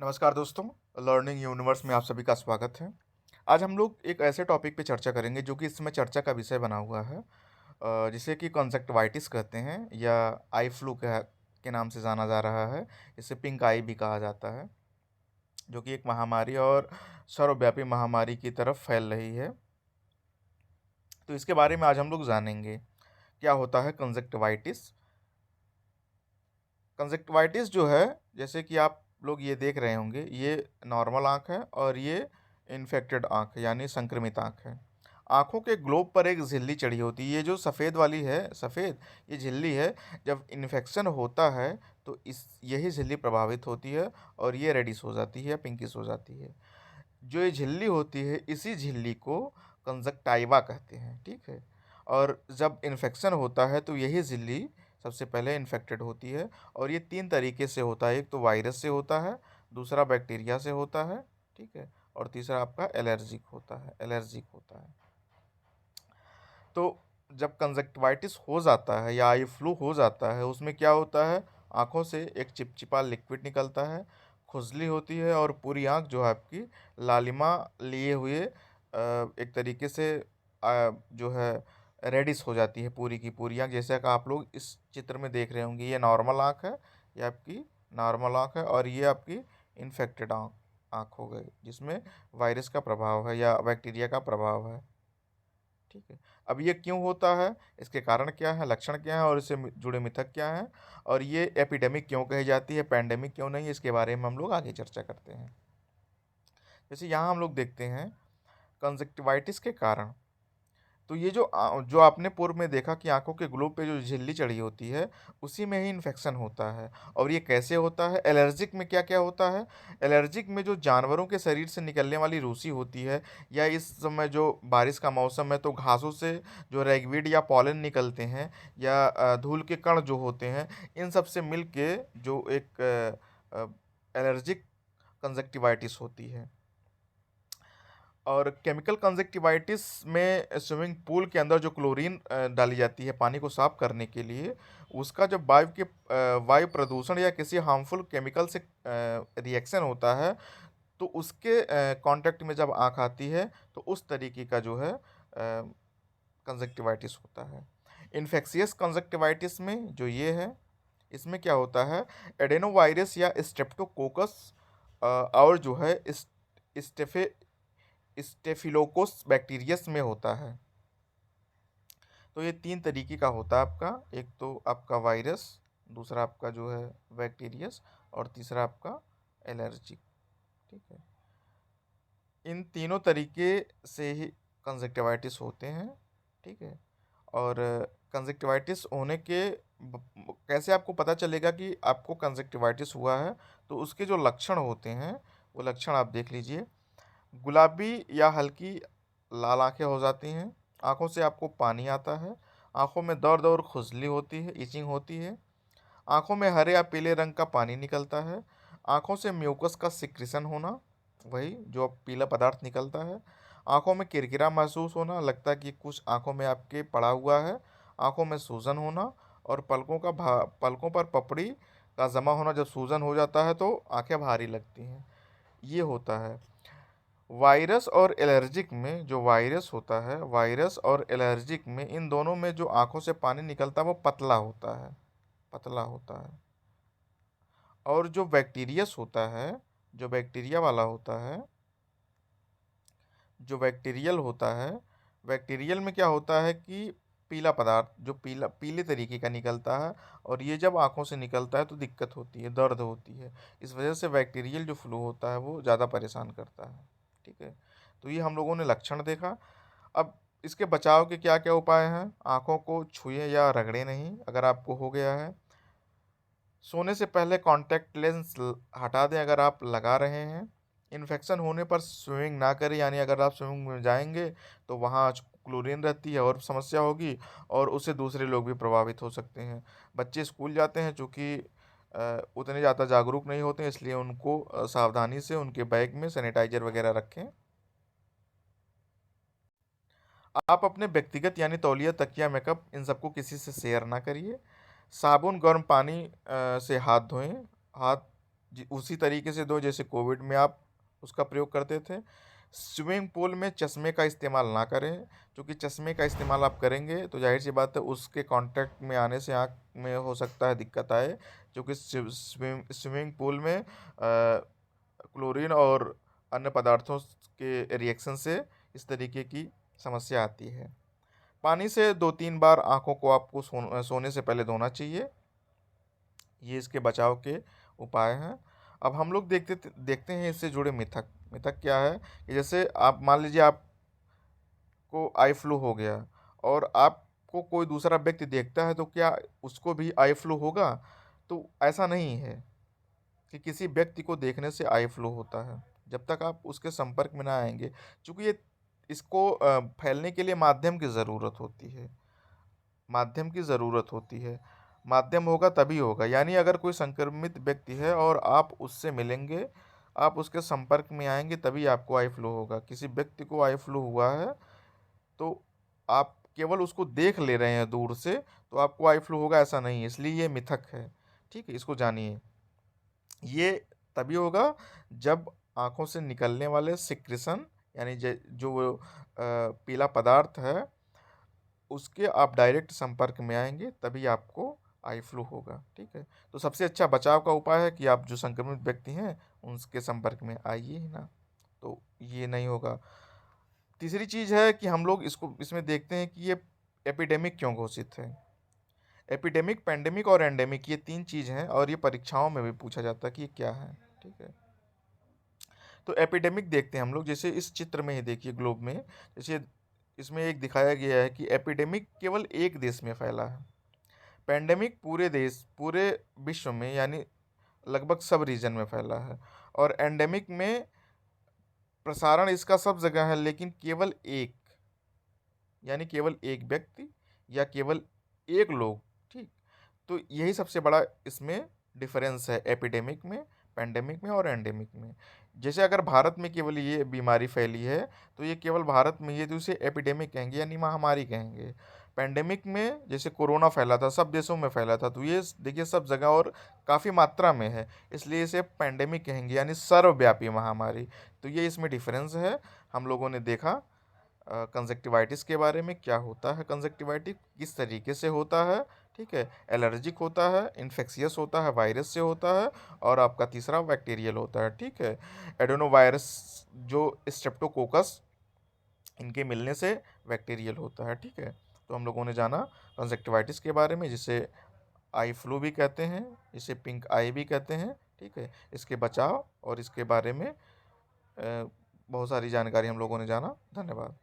नमस्कार दोस्तों, learning universe में आप सभी का स्वागत है। आज हम लोग एक ऐसे टॉपिक पे चर्चा करेंगे जो कि इस समय चर्चा का विषय बना हुआ है, जिसे कि कंजक्टिवाइटिस कहते हैं या आई फ्लू के नाम से जाना जा रहा है। इसे पिंक आई भी कहा जाता है, जो कि एक महामारी और सर्वव्यापी महामारी की तरफ फैल रही है। तो इसके बारे में आज हम लोग जानेंगे क्या होता है कंजक्टिवाइटिस। कंजक्टिवाइटिस जो है, जैसे कि आप लोग ये देख रहे होंगे, ये नॉर्मल आँख है और ये इन्फेक्टेड आँख है, यानी संक्रमित आँख है। आँखों के ग्लोब पर एक झिल्ली चढ़ी होती है। ये जो सफ़ेद वाली है, सफ़ेद ये झिल्ली है। जब इन्फेक्शन होता है तो इस यही झिल्ली प्रभावित होती है और ये रेडिश हो जाती है या पिंकिश हो जाती है। जो ये झिल्ली होती है, इसी झिल्ली को कंजक्टाइवा कहते हैं, ठीक है। और जब इन्फेक्शन होता है तो यही झिल्ली सबसे पहले इन्फेक्टेड होती है। और ये तीन तरीके से होता है, एक तो वायरस से होता है, दूसरा बैक्टीरिया से होता है, ठीक है, और तीसरा आपका एलर्जिक होता है। तो जब कंजक्टिवाइटिस हो जाता है या आई फ्लू हो जाता है, उसमें क्या होता है, आँखों से एक चिपचिपा लिक्विड निकलता है, खुजली होती है और पूरी आँख जो है आपकी लालिमा लिए हुए एक तरीके से जो है रेडिश हो जाती है पूरी की पूरी आँख। जैसा कि आप लोग इस चित्र में देख रहे होंगे, ये नॉर्मल आँख है, ये आपकी नॉर्मल आँख है और ये आपकी इन्फेक्टेड आँख आँख हो गई, जिसमें वायरस का प्रभाव है या बैक्टीरिया का प्रभाव है, ठीक है। अब ये क्यों होता है, इसके कारण क्या है, लक्षण क्या है और इससे जुड़े मिथक क्या हैं, और ये एपिडेमिक क्यों कही जाती है, पैंडेमिक क्यों नहीं, इसके बारे में हम लोग आगे चर्चा करते हैं। जैसे यहाँ हम लोग देखते हैं कंजक्टिवाइटिस के कारण। तो ये जो आपने पूर्व में देखा कि आंखों के ग्लोब पे जो झिल्ली चढ़ी होती है, उसी में ही इन्फेक्शन होता है। और ये कैसे होता है, एलर्जिक में क्या क्या होता है। एलर्जिक में जो जानवरों के शरीर से निकलने वाली रूसी होती है, या इस समय जो बारिश का मौसम है तो घासों से जो रैगवीड या पॉलन निकलते हैं, या धूल के कण जो होते हैं, इन सब से मिल के जो एक एलर्जिक कंजक्टिवाइटिस होती है। और केमिकल कंजक्टिवाइटिस में स्विमिंग पूल के अंदर जो क्लोरीन डाली जाती है पानी को साफ करने के लिए, उसका जब वायु प्रदूषण या किसी हार्मफुल केमिकल से रिएक्शन होता है, तो उसके कांटेक्ट में जब आँख आती है तो उस तरीके का जो है कंजक्टिवाइटिस होता है। इन्फेक्शियस कंजक्टिवाइटिस में जो ये है, इसमें क्या होता है, एडेनोवायरस या स्ट्रेप्टोकोकस और जो है स्टेफे स्टेफिलोकोस बैक्टीरियस में होता है। तो ये तीन तरीके का होता है आपका, एक तो आपका वायरस, दूसरा आपका जो है बैक्टीरियस, और तीसरा आपका एलर्जिक, ठीक है। इन तीनों तरीके से ही कंजक्टिवाइटिस होते हैं, ठीक है। और कंजक्टिवाइटिस होने के कैसे आपको पता चलेगा कि आपको कंजक्टिवाइटिस हुआ है, तो उसके जो लक्षण होते हैं वो लक्षण आप देख लीजिए। गुलाबी या हल्की लाल आंखें हो जाती हैं, आंखों से आपको पानी आता है, आंखों में दर्द और खुजली होती है, इचिंग होती है, आंखों में हरे या पीले रंग का पानी निकलता है, आंखों से म्यूकस का सिक्रीशन होना, वही जो पीला पदार्थ निकलता है, आंखों में किरकिरा महसूस होना, लगता है कि कुछ आंखों में आपके पड़ा हुआ है, आंखों में सूजन होना, और पलकों पर पपड़ी का जमा होना। जब सूजन हो जाता है तो आंखें भारी लगती हैं, ये होता है। वायरस और एलर्जिक में जो वायरस होता है, वायरस और एलर्जिक में इन दोनों में जो आंखों से पानी निकलता है वो पतला होता है, पतला होता है। और जो बैक्टीरियस होता है, जो बैक्टीरिया वाला होता है, जो बैक्टीरियल होता है, बैक्टीरियल में क्या होता है कि पीला पदार्थ जो पीले तरीके का निकलता है, और ये जब आंखों से निकलता है तो दिक्कत होती है, दर्द होती है। इस वजह से बैक्टीरियल जो फ्लू होता है वो ज़्यादा परेशान करता है, ठीक है। तो ये हम लोगों ने लक्षण देखा। अब इसके बचाव के क्या क्या उपाय हैं, आंखों को छुए या रगड़े नहीं अगर आपको हो गया है। सोने से पहले कॉन्टैक्ट लेंस हटा दें अगर आप लगा रहे हैं। इन्फेक्शन होने पर स्विमिंग ना करें, यानी अगर आप स्विमिंग में जाएंगे तो वहाँ क्लोरीन रहती है और समस्या होगी, और उससे दूसरे लोग भी प्रभावित हो सकते हैं। बच्चे स्कूल जाते हैं, चूँकि उतने ज़्यादा जागरूक नहीं होते हैं, इसलिए उनको सावधानी से उनके बैग में सैनिटाइजर वगैरह रखें। आप अपने व्यक्तिगत यानी तौलिया, तकिया, मेकअप इन सबको किसी से शेयर ना करिए। साबुन गर्म पानी से हाथ धोएं, हाथ उसी तरीके से दो जैसे कोविड में आप उसका प्रयोग करते थे। स्विमिंग पूल में चश्मे का इस्तेमाल ना करें, क्योंकि चश्मे का इस्तेमाल आप करेंगे तो ज़ाहिर सी बात है उसके कांटेक्ट में आने से आँख में हो सकता है दिक्कत आए, क्योंकि स्विमिंग पूल में क्लोरीन और अन्य पदार्थों के रिएक्शन से इस तरीके की समस्या आती है। पानी से 2-3 बार आँखों को आपको सोने से पहले धोना चाहिए। ये इसके बचाव के उपाय हैं। अब हम लोग देखते हैं इससे जुड़े मिथक। मिथक क्या है कि जैसे आप मान लीजिए आपको आई फ्लू हो गया और आपको कोई दूसरा व्यक्ति देखता है तो क्या उसको भी आई फ्लू होगा? तो ऐसा नहीं है कि किसी व्यक्ति को देखने से आई फ्लू होता है, जब तक आप उसके संपर्क में ना आएँगे। चूँकि इसको फैलने के लिए माध्यम की ज़रूरत होती है। माध्यम की ज़रूरत होती है। माध्यम होगा तभी होगा, यानी अगर कोई संक्रमित व्यक्ति है और आप उससे मिलेंगे, आप उसके संपर्क में आएँगे तभी आपको आई फ्लू होगा। किसी व्यक्ति को आई फ्लू हुआ है, तो आप केवल उसको देख ले रहे हैं दूर से, तो आपको आई फ्लू होगा ऐसा नहीं है, इसलिए ये मिथक है। ठीक है? इसको जानिए। ये तभी होगा जब आँखों से निकलने वाले सिक्रीशन यानी जो वो पीला पदार्थ है, उसके आप डायरेक्ट संपर्क में आएँगे तभी आपको आई फ्लू होगा, ठीक है? तो सबसे अच्छा बचाव का उपाय है कि आप जो संक्रमित व्यक्ति हैं, उनके संपर्क में आइए ही ना, तो ये नहीं होगा। तीसरी चीज़ है कि हम लोग इसमें देखते हैं कि ये एपिडेमिक क्यों घोषित है? एपिडेमिक, पैंडेमिक और एंडेमिक ये 3 चीज़ हैं और ये परीक्षाओं में भी पूछा जाता है कि ये क्या है, ठीक है? तो एपिडेमिक देखते हैं हम लोग, जैसे इस चित्र में ही देखिए ग्लोब में, जैसे इसमें एक दिखाया गया है कि एपिडेमिक केवल एक देश में फैला है। पैंडेमिक पूरे विश्व में यानी लगभग सब रीजन में फैला है। और एंडेमिक में प्रसारण इसका सब जगह है, लेकिन केवल एक, यानी केवल एक व्यक्ति या केवल एक लोग, ठीक? तो यही सबसे बड़ा इसमें डिफरेंस है एपिडेमिक में, पैंडेमिक में और एंडेमिक में। जैसे अगर भारत में केवल ये बीमारी फैली है, तो ये केवल भारत में ही है, तो इसे एपिडेमिक कहेंगे यानी महामारी कहेंगे। पैंडेमिक में जैसे कोरोना फैला था, सब देशों में फैला था, तो ये देखिए सब जगह और काफ़ी मात्रा में है, इसलिए इसे पैंडेमिक कहेंगे यानी सर्वव्यापी महामारी। तो ये इसमें डिफरेंस है। हम लोगों ने देखा कंजक्टिवाइटिस के बारे में, क्या होता है कंजक्टिवाइटिस, किस तरीके से होता है, ठीक है? एलर्जिक होता है, इन्फेक्शियस होता है, वायरस से होता है, और आपका तीसरा बैक्टीरियल होता है, ठीक है? एडेनोवायरस जो स्ट्रेप्टोकोकस, इनके मिलने से बैक्टीरियल होता है, ठीक है? तो हम लोगों ने जाना कंजक्टिवाइटिस के बारे में, जिसे आई फ्लू भी कहते हैं, इसे पिंक आई भी कहते हैं, ठीक है? इसके बचाव और इसके बारे में बहुत सारी जानकारी हम लोगों ने जाना। धन्यवाद।